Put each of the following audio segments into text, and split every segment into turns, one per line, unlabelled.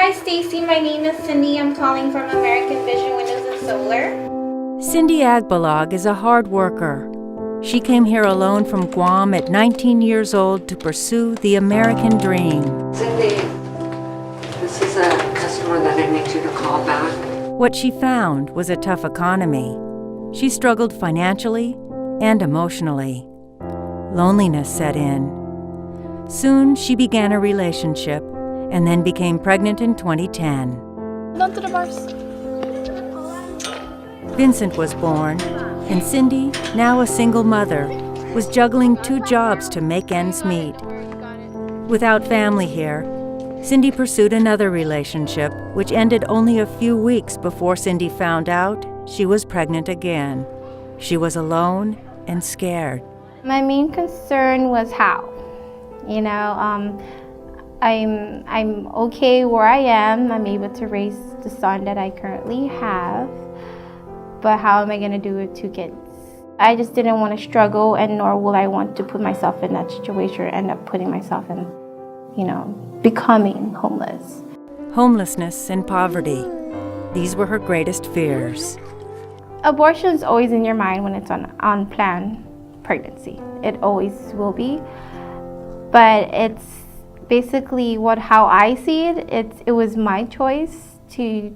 Hi Stacy, my name is Cindy. I'm calling from American Vision Windows and Solar.
Cindy Agbalog is a hard worker. She came here alone from Guam at 19 years old to pursue the American dream.
Cindy, this is a customer that I need you to call back.
What she found was a tough economy. She struggled financially and emotionally. Loneliness set in. Soon she began a relationship and then became pregnant in 2010.
Down to the bars.
Vincent was born, and Cindy, now a single mother, was juggling 2 jobs to make ends meet. Without family here, Cindy pursued another relationship, which ended only a few weeks before Cindy found out she was pregnant again. She was alone and scared.
My main concern was how. I'm okay where I am. I'm able to raise the son that I currently have. But how am I going to do it with 2 kids? I just didn't want to struggle, and nor will I want to put myself in that situation or end up putting myself in, becoming homeless.
Homelessness and poverty. These were her greatest fears.
Abortion is always in your mind when it's on unplanned pregnancy. It always will be. But it's basically how I see it. It was my choice to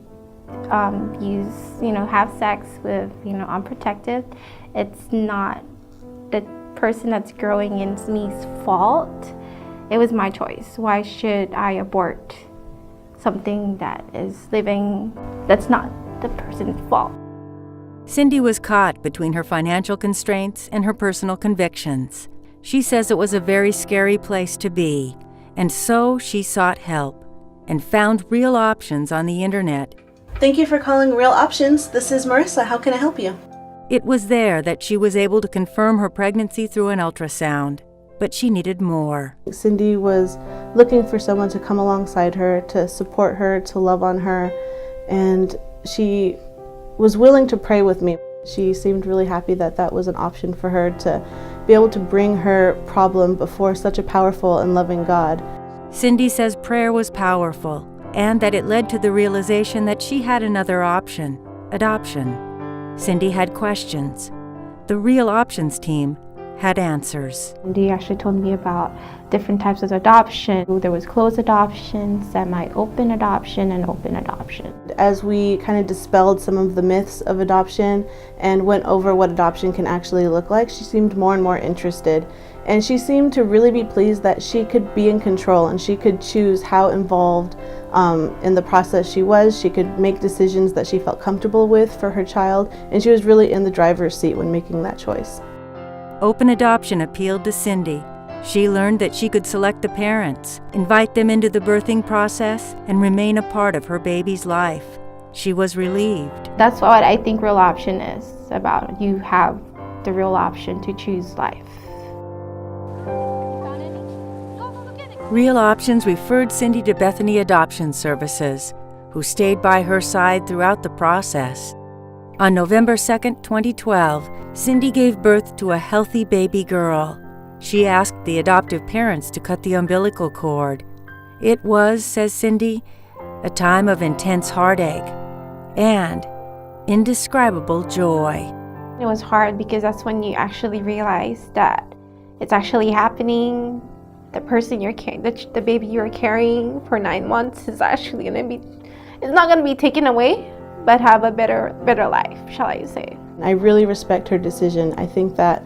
have sex with, unprotected. It's not the person that's growing in me's fault. It was my choice. Why should I abort something that is living that's not the person's fault?
Cindy was caught between her financial constraints and her personal convictions. She says it was a very scary place to be, and so she sought help and found Real Options on the internet.
Thank you for calling Real Options. This is Marissa. How can I help you?
It was there that she was able to confirm her pregnancy through an ultrasound, but she needed more.
Cindy was looking for someone to come alongside her, to support her, to love on her, and she was willing to pray with me. She seemed really happy that that was an option for her to be able to bring her problem before such a powerful and loving God.
Cindy says prayer was powerful and that it led to the realization that she had another option, adoption. Cindy had questions. The Real Options team had answers.
Cindy actually told me about different types of adoption. There was closed adoption, semi-open adoption, and open adoption.
As we kind of dispelled some of the myths of adoption and went over what adoption can actually look like, she seemed more and more interested. And she seemed to really be pleased that she could be in control and she could choose how involved in the process she was. She could make decisions that she felt comfortable with for her child, and she was really in the driver's seat when making that choice.
Open adoption appealed to Cindy. She learned that she could select the parents, invite them into the birthing process, and remain a part of her baby's life. She was relieved.
That's what I think Real Option is about. You have the real option to choose life.
Real Options referred Cindy to Bethany Adoption Services, who stayed by her side throughout the process. On November 2, 2012, Cindy gave birth to a healthy baby girl. She asked the adoptive parents to cut the umbilical cord. It was, says Cindy, a time of intense heartache and indescribable joy.
It was hard because that's when you actually realize that it's actually happening. The person you're carrying, the baby you're carrying for 9 months is actually it's not going to be taken away, but have a better life, shall I say.
I really respect her decision. I think that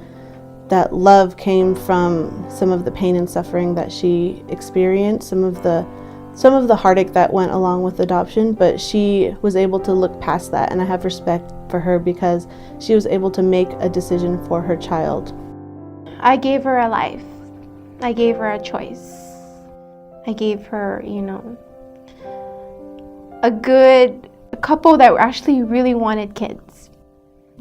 love came from some of the pain and suffering that she experienced, some of the heartache that went along with adoption, but she was able to look past that, and I have respect for her because she was able to make a decision for her child.
I gave her a life. I gave her a choice. I gave her, a couple that actually really wanted kids.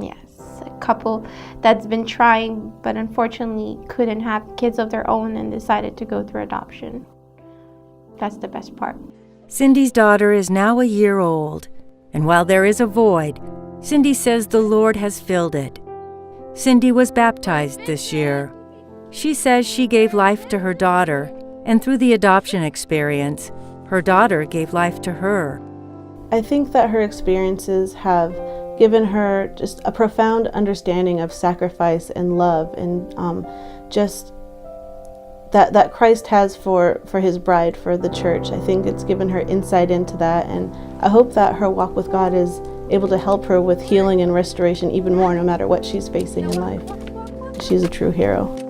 Yes, a couple that's been trying, but unfortunately couldn't have kids of their own and decided to go through adoption. That's the best part.
Cindy's daughter is now a year old, and while there is a void, Cindy says the Lord has filled it. Cindy was baptized this year. She says she gave life to her daughter, and through the adoption experience, Her daughter gave life to her.
I think that her experiences have given her just a profound understanding of sacrifice and love, and just that Christ has for his bride, for the church. I think it's given her insight into that, and I hope that her walk with God is able to help her with healing and restoration even more, no matter what she's facing in life. She's a true hero.